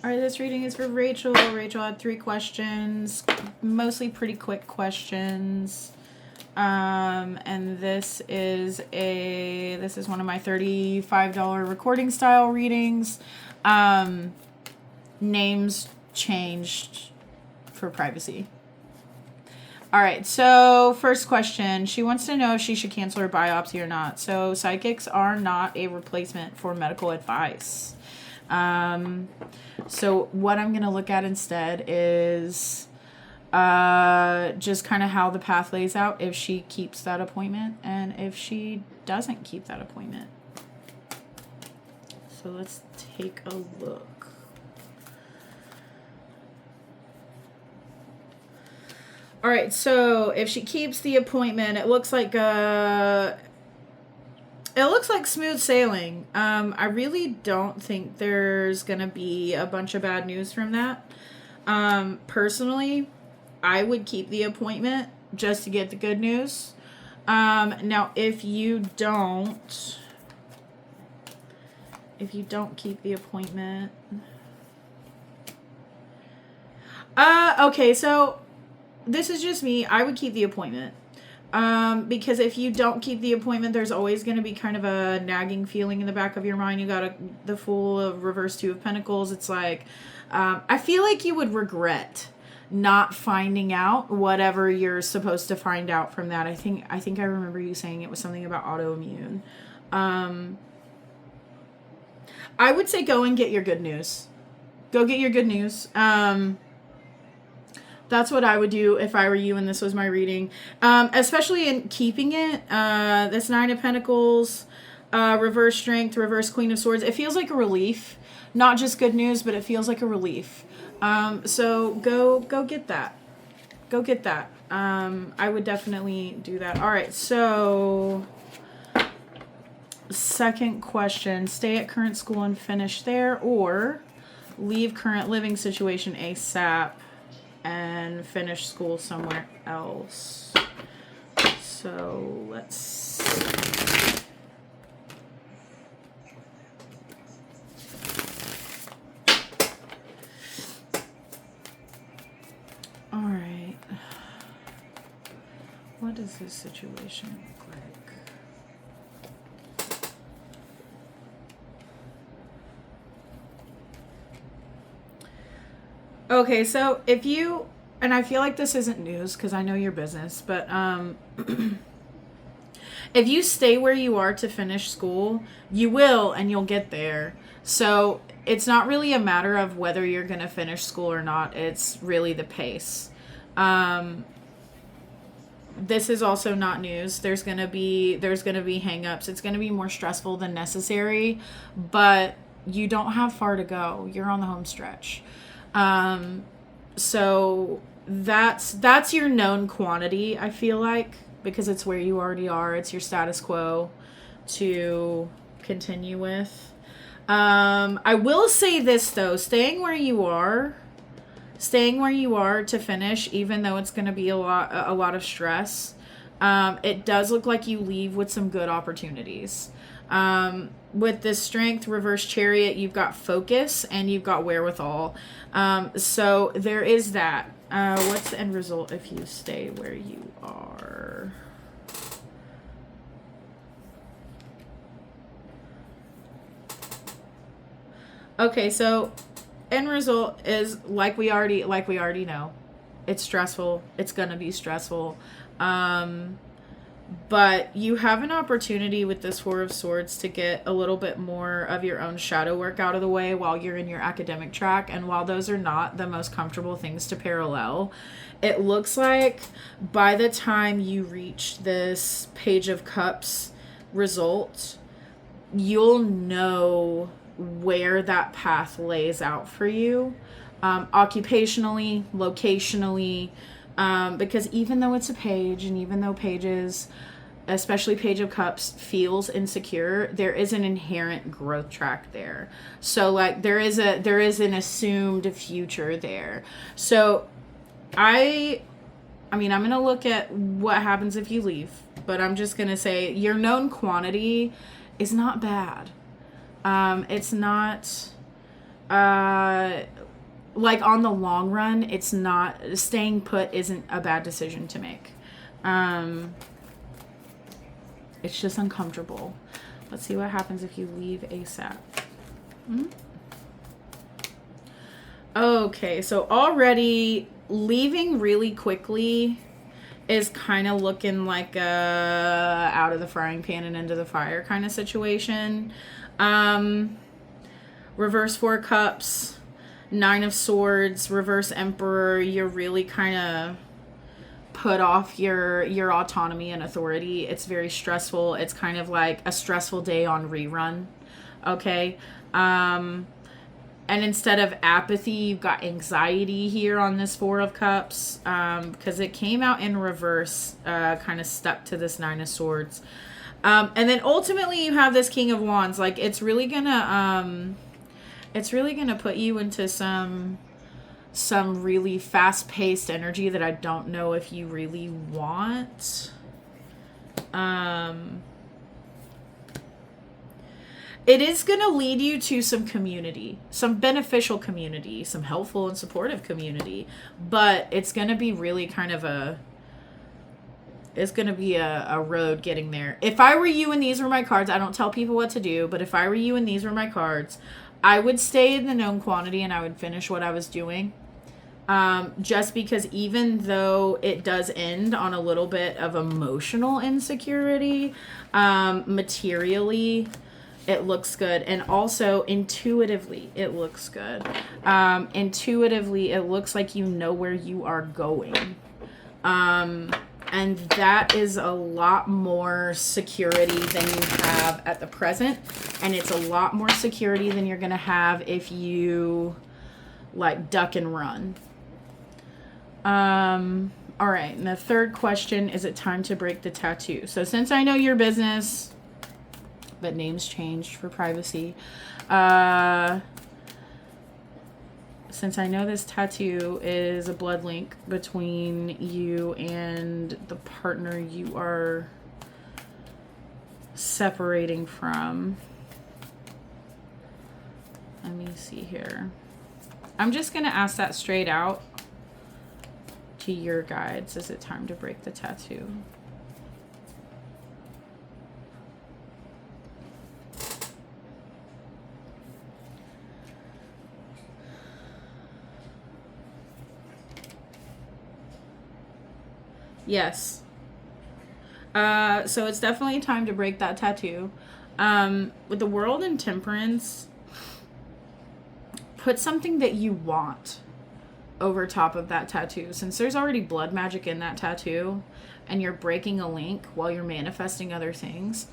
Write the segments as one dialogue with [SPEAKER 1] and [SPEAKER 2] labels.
[SPEAKER 1] All right, this reading is for Rachel. Rachel had 3 questions, mostly pretty quick questions. And this is one of my $35 recording style readings. Names changed for privacy. All right, so first question. She wants to know if she should cancel her biopsy or not. So psychics are not a replacement for medical advice. So what I'm going to look at instead is just kind of how the path lays out if she keeps that appointment and if she doesn't keep that appointment. So let's take a look. All right, so if she keeps the appointment, it looks like smooth sailing. I really don't think there's going to be a bunch of bad news from that. Personally, I would keep the appointment just to get the good news. Now, if you don't keep the appointment... okay, so this is just me. I would keep the appointment. Because if you don't keep the appointment, there's always going to be kind of a nagging feeling in the back of your mind. You got the Fool of Reverse 2 of Pentacles. It's like, I feel like you would regret not finding out whatever you're supposed to find out from that. I think I remember you saying it was something about autoimmune. I would say go and get your good news. Go get your good news. That's what I would do if I were you and this was my reading. Especially in keeping it. This 9 of Pentacles, reverse Strength, reverse Queen of Swords. It feels like a relief. Not just good news, but it feels like a relief. So go get that. Go get that. I would definitely do that. All right, so... Second question. Stay at current school and finish there, or leave current living situation ASAP and finish school somewhere else. So let's... All right. What does this situation look like? Okay, so if you, and I feel like this isn't news because I know your business, but if you stay where you are to finish school, you will and you'll get there. So it's not really a matter of whether you're going to finish school or not. It's really the pace. This is also not news. There's going to be hang-ups. It's going to be more stressful than necessary, but you don't have far to go. You're on the home stretch. So that's your known quantity, I feel like, because it's where you already are. It's your status quo to continue with. I will say this though, staying where you are to finish, even though it's going to be a lot of stress, it does look like you leave with some good opportunities. With this Strength, reverse Chariot, you've got focus and you've got wherewithal. So there is that. What's the end result if you stay where you are? Okay, so end result is like we already know. It's stressful. It's going to be stressful. But you have an opportunity with this Four of Swords to get a little bit more of your own shadow work out of the way while you're in your academic track. And while those are not the most comfortable things to parallel, it looks like by the time you reach this Page of Cups result, you'll know where that path lays out for you, occupationally, locationally. Because even though it's a page, and even though pages, especially Page of Cups, feels insecure, there is an inherent growth track there. So like there is an assumed future there. So I mean, I'm going to look at what happens if you leave, but I'm just going to say your known quantity is not bad. It's not like on the long run, it's not, staying put isn't a bad decision to make. It's just uncomfortable. Let's see what happens if you leave ASAP. Okay, so already leaving really quickly is kind of looking like a out of the frying pan and into the fire kind of situation. Reverse Four Cups, Nine of Swords, Reverse Emperor, you're really kind of put off your autonomy and authority. It's very stressful. It's kind of like a stressful day on rerun. Okay? And instead of apathy, you've got anxiety here on this Four of Cups, because it came out in reverse, kind of stuck to this Nine of Swords. And then ultimately you have this King of Wands. Like, it's really gonna put you into some really fast-paced energy that I don't know if you really want. It is going to lead you to some community, some beneficial community, some helpful and supportive community, but it's going to be really kind of a road getting there. If I were you and these were my cards, I don't tell people what to do, but if I were you and these were my cards, I would stay in the known quantity and I would finish what I was doing. Just because even though it does end on a little bit of emotional insecurity, materially, it looks good. And also intuitively, it looks good. Intuitively, it looks like you know where you are going. And that is a lot more security than you have at the present. And it's a lot more security than you're going to have if you, like, duck and run. All right. And the third question, is it time to break the tattoo? So since I know your business, but names changed for privacy, since I know this tattoo is a blood link between you and the partner you are separating from. Let me see here. I'm just going to ask that straight out to your guides. Is it time to break the tattoo? Yes. So it's definitely time to break that tattoo. With the World and Temperance, put something that you want over top of that tattoo. Since there's already blood magic in that tattoo and you're breaking a link while you're manifesting other things,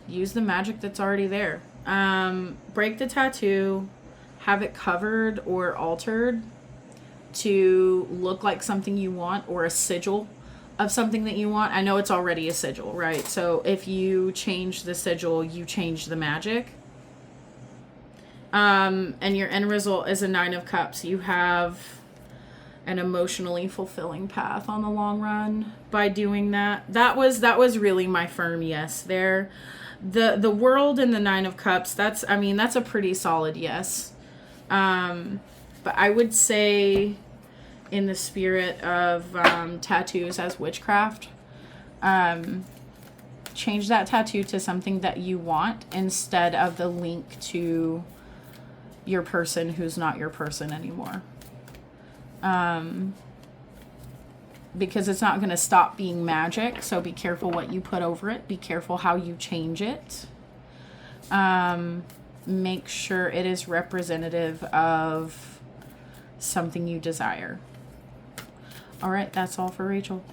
[SPEAKER 1] use the magic that's already there. Break the tattoo, have it covered or altered to look like something you want, or a sigil of something that you want. I know it's already a sigil, right? So if you change the sigil, you change the magic. And your end result is a Nine of Cups. You have an emotionally fulfilling path on the long run by doing that. That was really my firm yes there. The World and the Nine of Cups, that's a pretty solid yes. But I would say, in the spirit of tattoos as witchcraft, change that tattoo to something that you want instead of the link to your person who's not your person anymore. Because it's not going to stop being magic, so be careful what you put over it. Be careful how you change it. Make sure it is representative of something you desire. All right, that's all for Rachel.